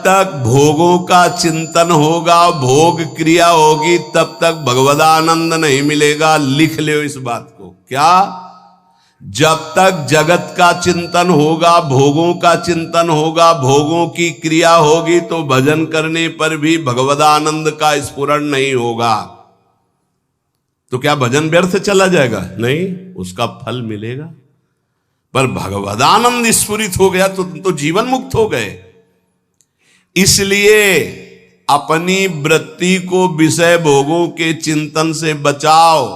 तक भोगों का चिंतन होगा, भोग क्रिया होगी, तब तक भगवदानंद नहीं मिलेगा। लिख लो इस बात को। क्या? जब तक जगत का चिंतन होगा, भोगों का चिंतन होगा, भोगों की क्रिया होगी, तो भजन करने पर भी भगवदानंद का स्फुरण नहीं होगा। तो क्या भजन व्यर्थ चला जाएगा? नहीं, उसका फल मिलेगा। पर भगवदानंद स्फुरित हो गया तो तुम तो जीवन मुक्त हो गए। इसलिए अपनी वृत्ति को विषय भोगों के चिंतन से बचाओ,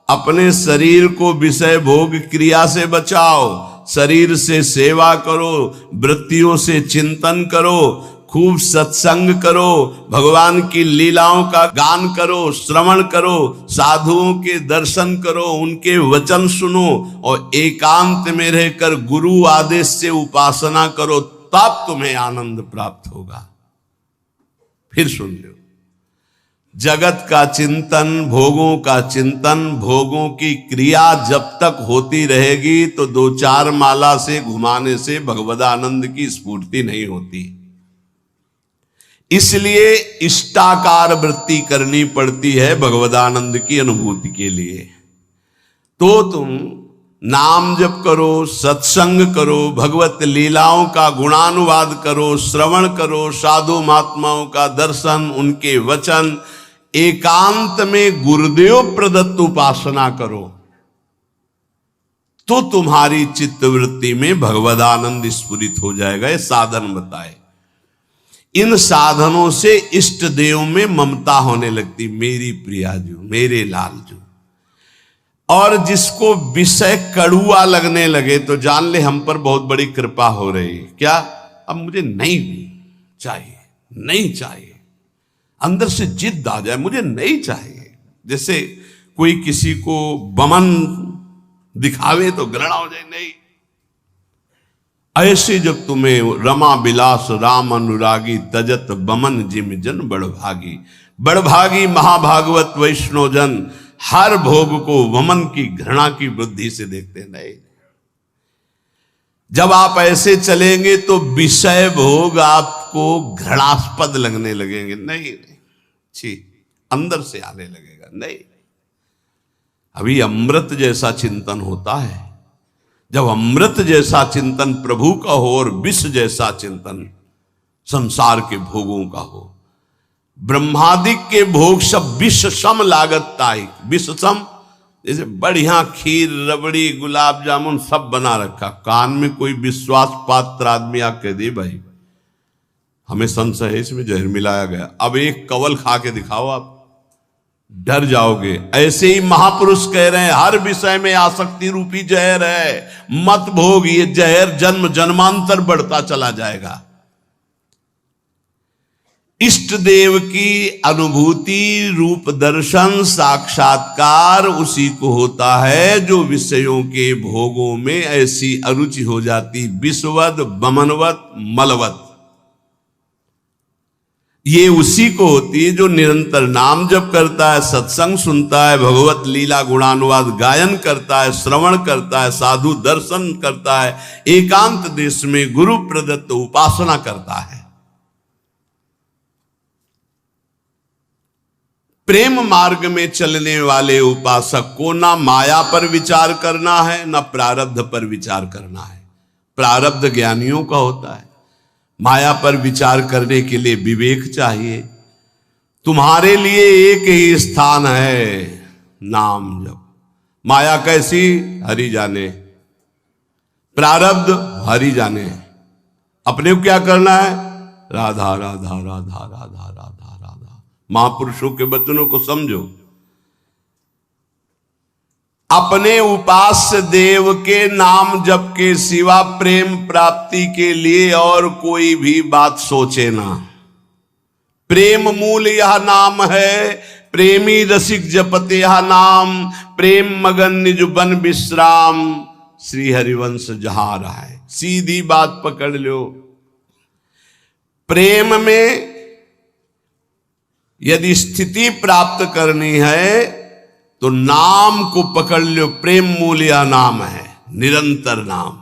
अपने शरीर को विषय भोग क्रिया से बचाओ, शरीर से सेवा करो, वृत्तियों से चिंतन करो, खूब सत्संग करो, भगवान की लीलाओं का गान करो, श्रवण करो, साधुओं के दर्शन करो, उनके वचन सुनो और एकांत में रहकर गुरु आदेश से उपासना करो, तब तुम्हें आनंद प्राप्त होगा। फिर सुन लो, जगत का चिंतन, भोगों का चिंतन, भोगों की क्रिया जब तक होती रहेगी तो 2-4 माला से घुमाने से भगवदानंद की स्फूर्ति नहीं होती। इसलिए इष्टाकार वृत्ति करनी पड़ती है भगवदानंद की अनुभूति के लिए। तो तुम नाम जप करो, सत्संग करो, भगवत लीलाओं का गुणानुवाद करो, श्रवण करो, साधु महात्माओं का दर्शन, उनके वचन, एकांत में गुरुदेव प्रदत्त उपासना करो, तो तुम्हारी चित्तवृत्ति में भगवदानंद स्फुरित हो जाएगा। ये साधन बताए। इन साधनों से इष्ट देव में ममता होने लगती, मेरी प्रियाजू, मेरे लालजू। और जिसको विषय कड़ुआ लगने लगे तो जान ले हम पर बहुत बड़ी कृपा हो रही। क्या? अब मुझे नहीं चाहिए, नहीं चाहिए, अंदर से जिद आ जाए, मुझे नहीं चाहिए। जैसे कोई किसी को बमन दिखावे तो घृणा हो जाए, नहीं। ऐसे जब तुम्हें रमा बिलास राम अनुरागी, तजत बमन जिम जन बड़भागी। बड़भागी महाभागवत वैष्णव जन हर भोग को वमन की घृणा की वृद्धि से देखते नहीं। जब आप ऐसे चलेंगे तो विषय भोग आपको घृणास्पद लगने लगेंगे। नहीं, छी, अंदर से आने लगेगा। नहीं, अभी अमृत जैसा चिंतन होता है। जब अमृत जैसा चिंतन प्रभु का हो और विष जैसा चिंतन संसार के भोगों का हो। ब्रह्मादिक के भोग सब विष सम लागत ताई। विष सम, जैसे बढ़िया खीर, रबड़ी, गुलाब जामुन सब बना रखा, कान में कोई विश्वास पात्र आदमी आके दे, भाई हमें संशय है इसमें जहर मिलाया गया, अब एक कवल खा के दिखाओ, आप डर जाओगे। ऐसे ही महापुरुष कह रहे हैं हर विषय में आसक्ति रूपी जहर है, मत भोग, ये जहर जन्म जन्मांतर बढ़ता चला जाएगा। इष्ट देव की अनुभूति, रूप दर्शन, साक्षात्कार उसी को होता है जो विषयों के भोगों में ऐसी अरुचि हो जाती, विषवद, बमनवत, मलवत। ये उसी को होती है जो निरंतर नाम जप करता है, सत्संग सुनता है, भगवत लीला गुणानुवाद गायन करता है, श्रवण करता है, साधु दर्शन करता है, एकांत देश में गुरु प्रदत्त उपासना करता है। प्रेम मार्ग में चलने वाले उपासक को ना माया पर विचार करना है, ना प्रारब्ध पर विचार करना है। प्रारब्ध ज्ञानियों का होता है, माया पर विचार करने के लिए विवेक चाहिए। तुम्हारे लिए एक ही स्थान है, नाम जप। माया कैसी? हरि जाने, प्रारब्ध हरि जाने। अपने को क्या करना है? राधा राधा राधा राधा राधा राधा। महापुरुषों के वचनों को समझो। अपने उपास्य देव के नाम जप के सिवा प्रेम प्राप्ति के लिए और कोई भी बात सोचे ना। प्रेम मूल यह नाम है, प्रेमी रसिक जपते यह नाम, प्रेम मगन निज बन विश्राम, श्री हरिवंश जहां रहा है। सीधी बात पकड़ लो। प्रेम में यदि स्थिति प्राप्त करनी है तो नाम को पकड़ लो। प्रेम मूल यह नाम है, निरंतर नाम।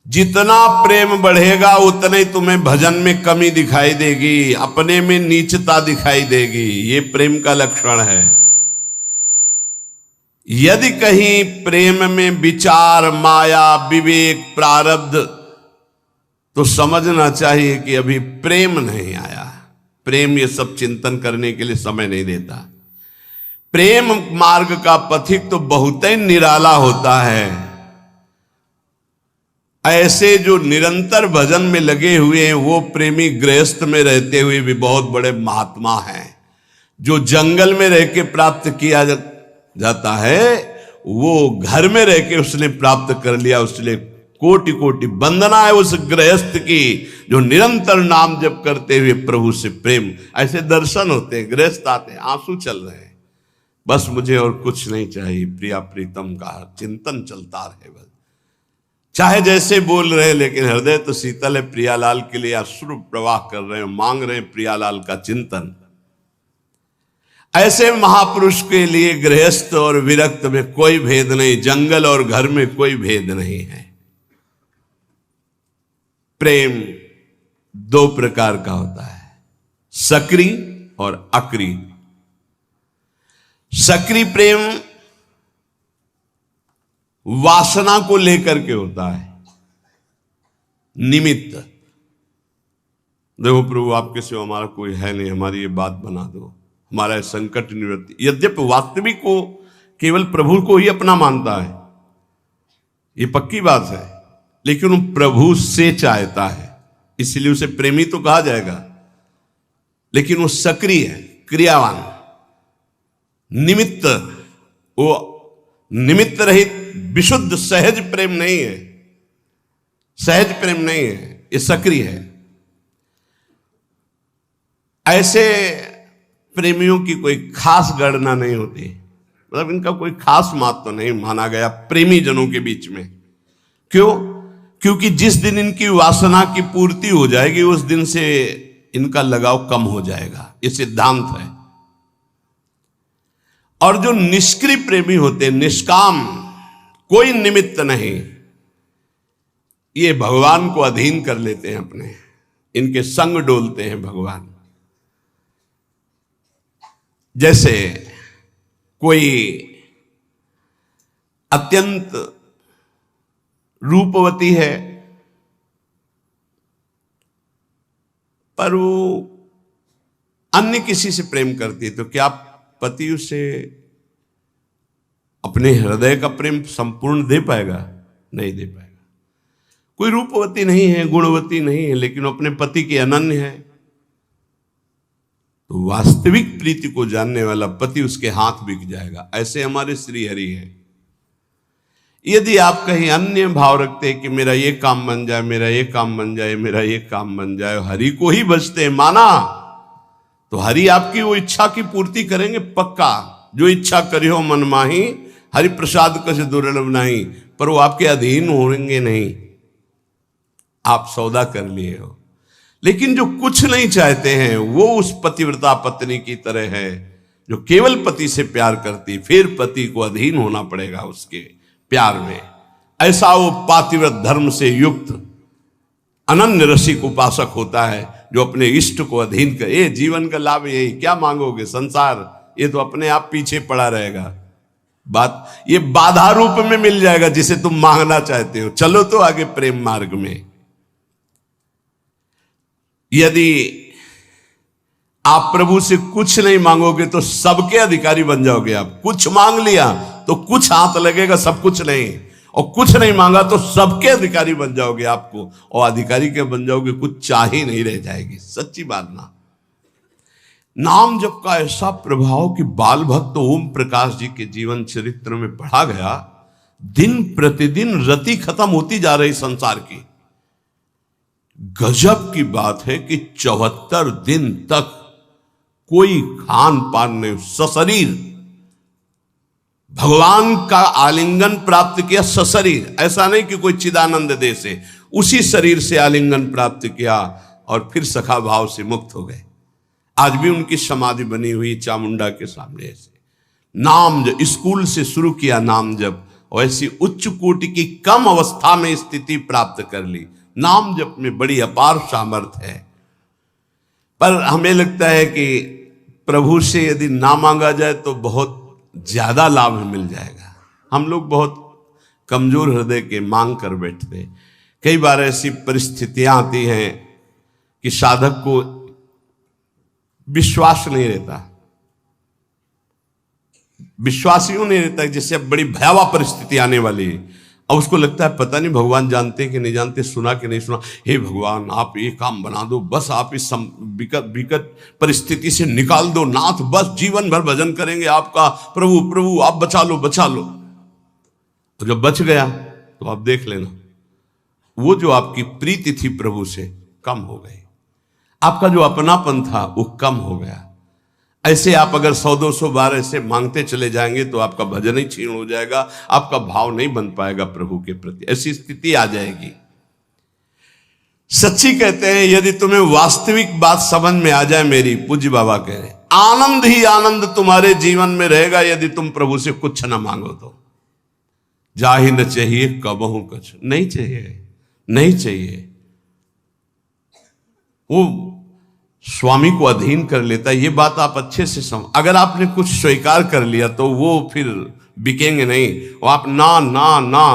जितना प्रेम बढ़ेगा उतने ही तुम्हें भजन में कमी दिखाई देगी, अपने में नीचता दिखाई देगी। ये प्रेम का लक्षण है। यदि कहीं प्रेम में विचार, माया, विवेक, प्रारब्ध, तो समझना चाहिए कि अभी प्रेम नहीं आया। प्रेम ये सब चिंतन करने के लिए समय नहीं देता। प्रेम मार्ग का पथिक तो बहुत ही निराला होता है। ऐसे जो निरंतर भजन में लगे हुए हैं वो प्रेमी गृहस्थ में रहते हुए भी बहुत बड़े महात्मा हैं। जो जंगल में रह के प्राप्त किया जाता है वो घर में रह के उसने प्राप्त कर लिया। उसने कोटि कोटि वंदना है उस गृहस्थ की जो निरंतर नाम जप करते हुए प्रभु से प्रेम। ऐसे दर्शन होते हैं, गृहस्थ आते हैं, आंसू चल रहे हैं, बस मुझे और कुछ नहीं चाहिए, प्रिया प्रीतम का चिंतन चलता रहे। बस चाहे जैसे बोल रहे हैं लेकिन हृदय तो शीतल है। प्रियालाल के लिए अश्रु प्रवाह कर रहे हैं, मांग रहे हैं प्रियालाल का चिंतन। ऐसे महापुरुष के लिए गृहस्थ और विरक्त में कोई भेद नहीं, जंगल और घर में कोई भेद नहीं है। प्रेम दो प्रकार का होता है, सक्रिय और अक्रिय। सक्रिय प्रेम वासना को लेकर के होता है, निमित्त। देखो प्रभु आपके सिवा हमारा कोई है नहीं, हमारी ये बात बना दो, हमारा संकट निवृत्ति। यद्यपि वास्तविक को केवल प्रभु को ही अपना मानता है, ये पक्की बात है, लेकिन वो प्रभु से चाहता है, इसलिए उसे प्रेमी तो कहा जाएगा। लेकिन वो सक्रिय है, क्रियावान, निमित्त। वो निमित्त रहित विशुद्ध सहज प्रेम नहीं है, सहज प्रेम नहीं है, ये सक्रिय है। ऐसे प्रेमियों की कोई खास गणना नहीं होती, मतलब इनका कोई खास महत्व तो नहीं माना गया प्रेमी जनों के बीच में। क्यों? क्योंकि जिस दिन इनकी वासना की पूर्ति हो जाएगी उस दिन से इनका लगाव कम हो जाएगा, ये सिद्धांत है। और जो निष्क्रिय प्रेमी होते हैं, निष्काम, कोई निमित्त नहीं, ये भगवान को अधीन कर लेते हैं अपने, इनके संग डोलते हैं भगवान। जैसे कोई अत्यंत रूपवती है पर वो अन्य किसी से प्रेम करती है, तो क्या पति उसे अपने हृदय का प्रेम संपूर्ण दे पाएगा? नहीं दे पाएगा। कोई रूपवती नहीं है, गुणवती नहीं है, लेकिन अपने पति की अनन्य है, तो वास्तविक प्रीति को जानने वाला पति उसके हाथ बिक जाएगा। ऐसे हमारे श्री हरि है। यदि आप कहीं अन्य भाव रखते हैं कि मेरा ये काम बन जाए, मेरा ये काम बन जाए, मेरा ये काम बन जाए, हरि को ही बचते हैं माना, तो हरि आपकी वो इच्छा की पूर्ति करेंगे पक्का। जो इच्छा करियो मन माही, हरि प्रसाद कछ दुर्लभ नहीं। पर वो आपके अधीन होंगे नहीं, आप सौदा कर लिए हो। लेकिन जो कुछ नहीं चाहते हैं वो उस पतिव्रता पत्नी की तरह है जो केवल पति से प्यार करती, फिर पति को अधीन होना पड़ेगा उसके प्यार में। ऐसा वो पातिव्रत धर्म से युक्त अनन्य रसिक उपासक होता है जो अपने इष्ट को अधीन कर। ये जीवन का लाभ यही, क्या मांगोगे? संसार ये तो अपने आप पीछे पड़ा रहेगा। बात ये बाधा रूप में मिल जाएगा जिसे तुम मांगना चाहते हो। चलो तो आगे प्रेम मार्ग में। यदि आप प्रभु से कुछ नहीं मांगोगे तो सबके अधिकारी बन जाओगे। आप कुछ मांग लिया तो कुछ हाथ लगेगा, सब कुछ नहीं, और कुछ नहीं मांगा तो सबके अधिकारी बन जाओगे आपको, और अधिकारी के बन जाओगे, कुछ चाह ही नहीं रह जाएगी। सच्ची बात ना। नाम जप का ऐसा प्रभाव कि बाल भक्त ओम प्रकाश जी के जीवन चरित्र में पढ़ा गया। दिन प्रतिदिन रति खत्म होती जा रही संसार की। गजब की बात है कि 74 दिन तक कोई खान पान नहीं, सशरीर भगवान का आलिंगन प्राप्त किया। सशरीर, ऐसा नहीं कि कोई चिदानंद दे से, उसी शरीर से आलिंगन प्राप्त किया और फिर सखा भाव से मुक्त हो गए। आज भी उनकी समाधि बनी हुई चामुंडा के सामने। ऐसे नाम जब स्कूल से शुरू किया नाम जब, और ऐसी उच्च कोटि की कम अवस्था में स्थिति प्राप्त कर ली। नाम जप में बड़ी अपार सामर्थ्य है, पर हमें लगता है कि प्रभु से यदि ना मांगा जाए तो बहुत ज्यादा लाभ मिल जाएगा। हम लोग बहुत कमजोर हृदय के मांग कर बैठते। कई बार ऐसी परिस्थितियां आती हैं कि साधक को विश्वास नहीं रहता। विश्वास यूं नहीं रहता जैसे अब बड़ी भयावह परिस्थिति आने वाली है, अब उसको लगता है पता नहीं भगवान जानते कि नहीं जानते, सुना कि नहीं सुना। हे भगवान आप ये काम बना दो, बस आप इस विकट परिस्थिति से निकाल दो नाथ, बस जीवन भर भजन करेंगे आपका, प्रभु प्रभु आप बचा लो बचा लो। तो जब बच गया तो आप देख लेना वो जो आपकी प्रीति थी प्रभु से कम हो गई, आपका जो अपनापन था वो कम हो गया। ऐसे आप अगर 100-200 बार ऐसे मांगते चले जाएंगे तो आपका भजन ही क्षीण हो जाएगा, आपका भाव नहीं बन पाएगा प्रभु के प्रति, ऐसी स्थिति आ जाएगी। सच्ची कहते हैं यदि तुम्हें वास्तविक बात समझ में आ जाए मेरी, पूज्य बाबा कह रहे आनंद ही आनंद तुम्हारे जीवन में रहेगा यदि तुम प्रभु से कुछ न मांगो तो। जा ही न चाहिए कबहू कुछ, नहीं चाहिए नहीं चाहिए। वो स्वामी को अधीन कर लेता है, ये बात आप अच्छे से समझ। अगर आपने कुछ स्वीकार कर लिया तो वो फिर बिकेंगे नहीं, वो आप ना ना ना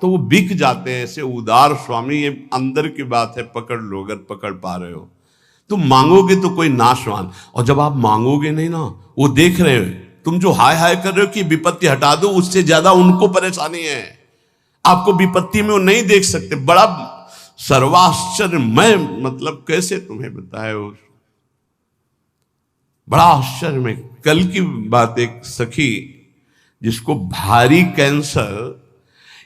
तो वो बिक जाते हैं। ऐसे उदार स्वामी, ये अंदर की बात है, पकड़ लो अगर पकड़ पा रहे हो। तुम मांगोगे तो कोई नाशवान, और जब आप मांगोगे नहीं ना, वो देख रहे हो तुम जो हाय हाय कर रहे हो कि विपत्ति हटा दो, उससे ज्यादा उनको परेशानी है। आपको विपत्ति में वो नहीं देख सकते। बड़ा सर्वाश्चर्य, मैं मतलब कैसे तुम्हें बताए, बड़ा आश्चर्य में। कल की बात, एक सखी जिसको भारी कैंसर,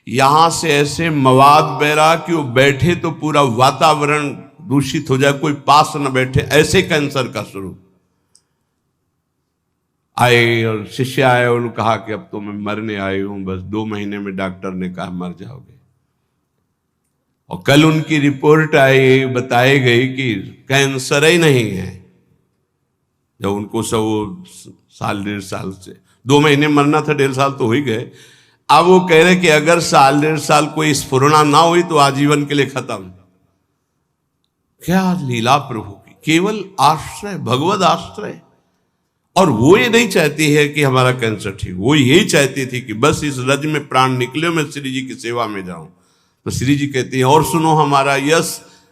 यहां से ऐसे मवाद बह रहा कि वो बैठे तो पूरा वातावरण दूषित हो जाए, कोई पास न बैठे, ऐसे कैंसर का शुरू। आए और शिष्य आए और कहा कि अब तो मैं मरने आई हूं, बस 2 महीने में डॉक्टर ने कहा मर जाओगे। और कल उनकी रिपोर्ट आई, बताई गई कि कैंसर ही नहीं है। जब उनको सब 1.5 साल से 2 महीने मरना था, 1.5 साल तो हो ही गए। अब वो कह रहे कि अगर 1.5 साल कोई स्फुरना ना हुई तो आजीवन के लिए खत्म। क्या लीला प्रभु की, केवल आश्रय, भगवत आश्रय। और वो ये नहीं चाहती है कि हमारा कैंसर ठीक, वो यही चाहती थी कि बस इस रज में प्राण निकले, मैं श्री जी की सेवा में जाऊं। तो श्री जी कहती है और सुनो हमारा यश,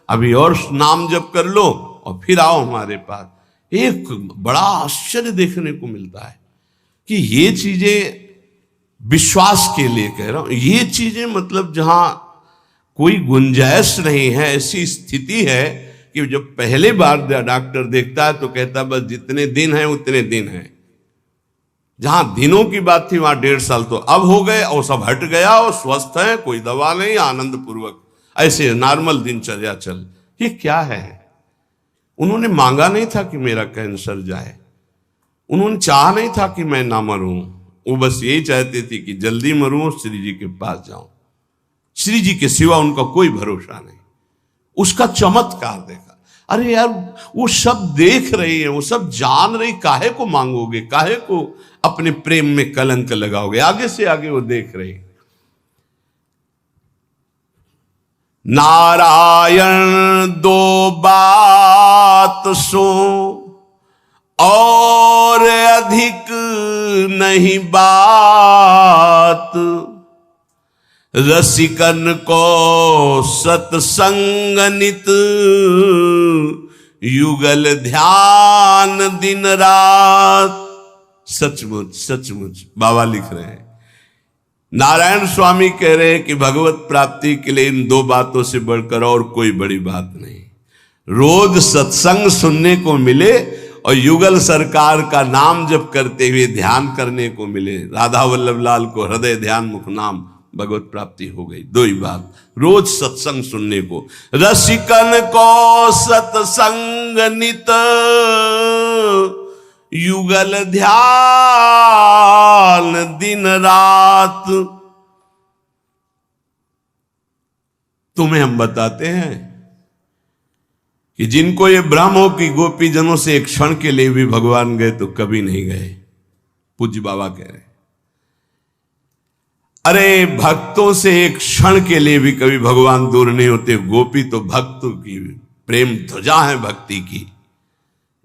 अभी और नाम जप कर लो और फिर आओ हमारे पास। एक बड़ा आश्चर्य देखने को मिलता है कि ये चीजें विश्वास के लिए कह रहा हूं, ये चीजें मतलब जहां कोई गुंजाइश नहीं है, ऐसी स्थिति है कि जब पहले बार डॉक्टर देखता है तो कहता है बस जितने दिन हैं उतने दिन हैं। जहां दिनों की बात थी वहां 1.5 साल तो अब हो गए और सब हट गया और स्वस्थ है, कोई दवा नहीं, आनंद पूर्वक ऐसे नॉर्मल दिनचर्या चल। ये क्या है? उन्होंने मांगा नहीं था कि मेरा कैंसर जाए, उन्होंने चाहा नहीं था कि मैं ना मरूं, वो बस यही चाहते थे कि जल्दी मरूं, श्री जी के पास जाऊं। श्री जी के सिवा उनका कोई भरोसा नहीं। उसका चमत्कार देखा। अरे यार वो सब देख रही है, वो सब जान रही, काहे को मांगोगे, काहे को अपने प्रेम में कलंक लगाओगे? आगे से आगे वो देख रही। नारायण 2 बात सो और अधिक नहीं बात, रसिकन को सत्संग नित, युगल ध्यान दिन रात। सचमुच सचमुच बाबा लिख रहे हैं, नारायण स्वामी कह रहे हैं कि भगवत प्राप्ति के लिए इन 2 बातों से बढ़कर और कोई बड़ी बात नहीं। रोज सत्संग सुनने को मिले और युगल सरकार का नाम जप करते हुए ध्यान करने को मिले। राधा वल्लभ लाल को हृदय ध्यान मुख नाम भगवत प्राप्ति हो गई। 2 ही बात, रोज सत्संग सुनने को। रसिकन को सत्संग नित, युगल ध्यान दिन रात। तुम्हें हम बताते हैं कि जिनको ये भ्रम हो कि गोपी जनों से एक क्षण के लिए भी भगवान गए तो कभी नहीं गए। पूज्य बाबा कह रहे अरे भक्तों से एक क्षण के लिए भी कभी भगवान दूर नहीं होते। गोपी तो भक्तों की प्रेम ध्वजा है भक्ति की।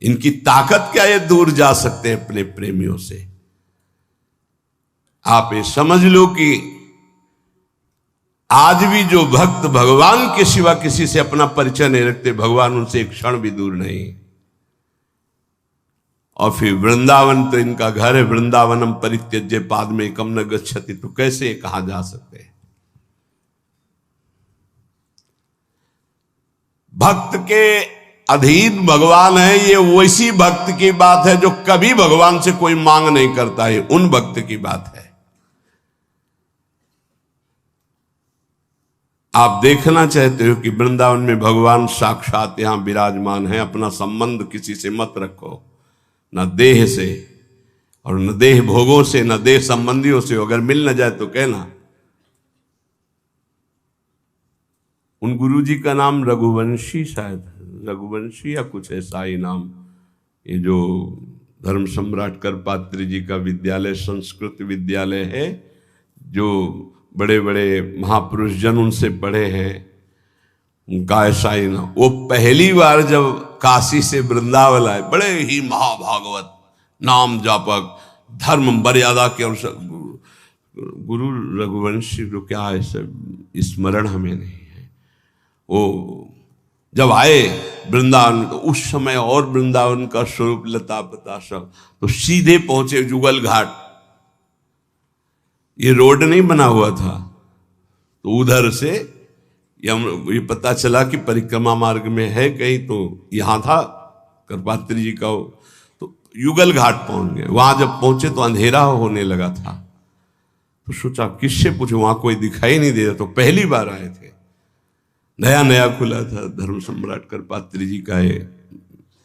इनकी ताकत क्या, ये दूर जा सकते हैं अपने प्रेमियों से। आप ये समझ लो कि आज भी जो भक्त भगवान के सिवा किसी से अपना परिचय नहीं रखते, भगवान उनसे एक क्षण भी दूर नहीं। और फिर वृंदावन तो इनका घर है। वृंदावनम परित्यज्य पादमेकम न गच्छति, तो कैसे कहां जा सकते हैं। भक्त के अधीन भगवान है, ये वैसी भक्त की बात है जो कभी भगवान से कोई मांग नहीं करता है, उन भक्त की बात है। आप देखना चाहते हो कि वृंदावन में भगवान साक्षात यहां विराजमान है। अपना संबंध किसी से मत रखो, न देह से और न देह भोगों से, न देह संबंधियों से। अगर मिल न जाए तो कहना। उन गुरुजी का नाम रघुवंशी, शायद रघुवंशी या कुछ ऐसा ही नाम। ये जो धर्म सम्राट करपात्री जी का विद्यालय, संस्कृत विद्यालय है, जो बड़े बड़े महापुरुष जन उनसे पढ़े हैं, उनका ऐसा ही ना। वो पहली बार जब काशी से वृंदावन आए, बड़े ही महाभागवत, नाम जापक, धर्म मर्यादा के अनुसार गुरु रघुवंशी जो क्या है सब स्मरण हमें नहीं है। वो जब आए वृंदावन, तो उस समय और वृंदावन का स्वरूप लता पता सब, तो सीधे पहुंचे जुगल घाट। ये रोड नहीं बना हुआ था, तो उधर से ये पता चला कि परिक्रमा मार्ग में है कहीं, तो यहां था करपात्री जी का। तो युगल घाट पहुंच गए। वहां जब पहुंचे तो अंधेरा होने लगा था, तो सोचा किससे पूछो, वहां कोई दिखाई नहीं दे रहा। तो पहली बार आए थे, नया नया खुला था धर्म सम्राट करपात्री जी का ये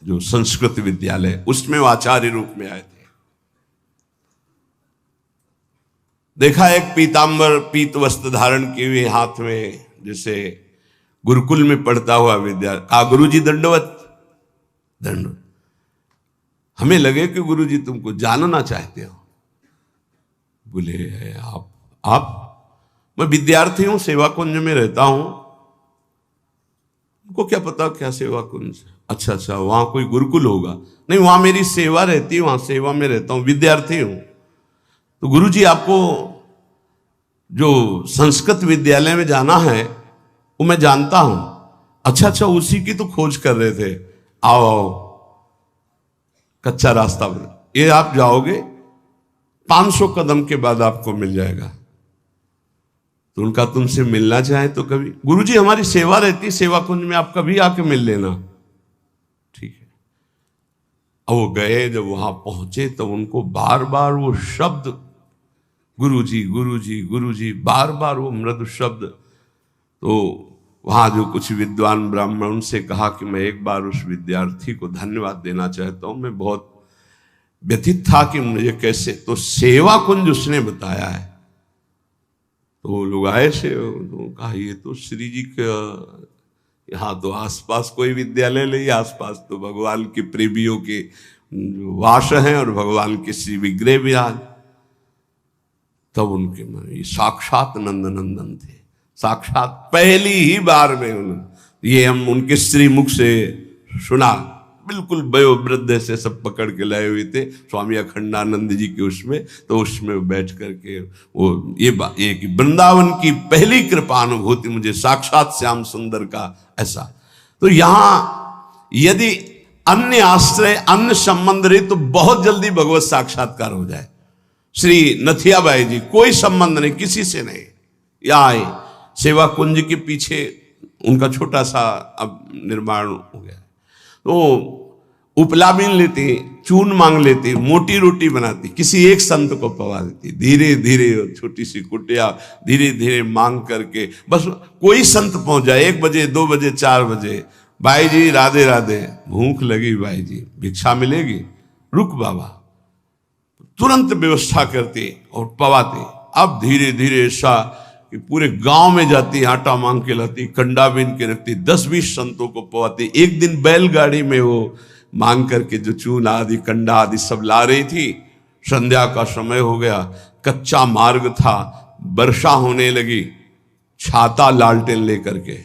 जो संस्कृत विद्यालय, उसमें वो आचार्य रूप में आए थे। देखा एक पीतांबर पीत वस्त्र धारण किए हुए हाथ में, जैसे गुरुकुल में पढ़ता हुआ विद्यार्थी। कहा गुरुजी दंडवत। दंडवत। हमें लगे कि गुरुजी तुमको जानना चाहते हो। बोले आप? मैं विद्यार्थी हूं, सेवा कुंज में रहता हूं। उनको क्या पता क्या सेवा कुंज। अच्छा, वहां कोई गुरुकुल होगा? नहीं, वहां मेरी सेवा रहती है, वहां सेवा में रहता हूं, विद्यार्थी हूं। तो गुरुजी आपको जो संस्कृत विद्यालय में जाना है वो मैं जानता हूं। अच्छा, उसी की तो खोज कर रहे थे। आओ, कच्चा रास्ता बना, ये आप जाओगे 500 कदम के बाद आपको मिल जाएगा। तो उनका तुमसे मिलना चाहे तो कभी, गुरुजी हमारी सेवा रहती, सेवा कुंज में आप कभी आके मिल लेना। ठीक है। अब वो गए, जब वहां पहुंचे तो उनको बार बार वो शब्द गुरुजी गुरुजी गुरुजी, बार बार वो मृदु शब्द। तो वहां जो कुछ विद्वान ब्राह्मण, उनसे कहा कि मैं एक बार उस विद्यार्थी को धन्यवाद देना चाहता हूं, मैं बहुत व्यथित था कि मुझे कैसे। तो सेवा कुंज उसने बताया है। तो वो लोग आए से, तो कहा ये तो श्री जी का, यहाँ तो आसपास कोई विद्यालय नहीं, आसपास तो भगवान के प्रेमियों के वास हैं और भगवान के श्री विग्रह विराज। तब उनके मन, ये साक्षात नंदनंदन थे, साक्षात पहली ही बार में उन्होंने ये हम उनके श्री मुख से सुना। बिल्कुल वयोवृद्ध से सब पकड़ के लाए हुए थे स्वामी अखंडानंद जी के उसमें। तो उसमें बैठ करके वो ये कि वृंदावन की पहली कृपा अनुभूति मुझे साक्षात श्याम सुंदर का ऐसा। तो यहां यदि अन्य आश्रय, अन्य संबंध रहे तो बहुत जल्दी भगवत साक्षात्कार हो जाए। श्री नथियाबाई जी कोई संबंध नहीं, किसी से नहीं, या आए सेवा कुंज के पीछे उनका छोटा सा अब निर्माण हो गया। तो उपला बीन लेती, चून मांग लेती, मोटी रोटी बनाती, किसी एक संत को पवा देती, धीरे धीरे छोटी सी कुटिया धीरे धीरे मांग करके। बस कोई संत पहुंच जाए 1 बजे 2 बजे 4 बजे, भाई जी राधे राधे, भूख लगी भाई जी, भिक्षा मिलेगी, रुक बाबा, तुरंत व्यवस्था करती और पवाती। अब धीरे धीरे ऐसा कि पूरे गांव में जाती, आटा मांग के लाती, कंडा बीन के रखती, 10-20 संतों को पवाती। एक दिन बैलगाड़ी में वो मांग करके जो चून आदि कंडा आदि सब ला रही थी। संध्या का समय हो गया, कच्चा मार्ग था, वर्षा होने लगी छाता लालटेन लेकर के,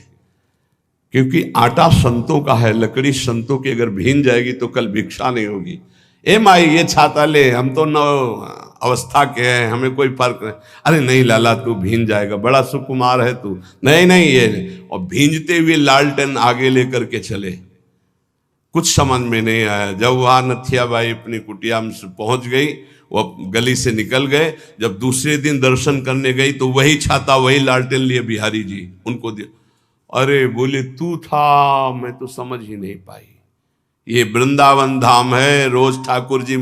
क्योंकि आटा संतों का है, लकड़ी संतों की अगर भीन जाएगी तो कल भिक्षा नहीं होगी। ए माई ये छाता ले, हम तो नव अवस्था के हैं, हमें कोई फर्क नहीं। अरे नहीं लाला तू भीन जाएगा, बड़ा सुकुमार है तू, नहीं नहीं ये। और भींजते हुए लालटेन आगे लेकर के चले। कुछ समझ में नहीं आया। जब वहां नथिया बाई अपनी कुटिया में पहुंच गई, वो गली से निकल गए। जब दूसरे दिन दर्शन करने गई तो वही छाता वही लालटेन लिए बिहारी जी उनको दिया। अरे बोले तू था, मैं तो समझ ही नहीं पाई। ये वृंदावन धाम है, रोज ठाकुर जी मिल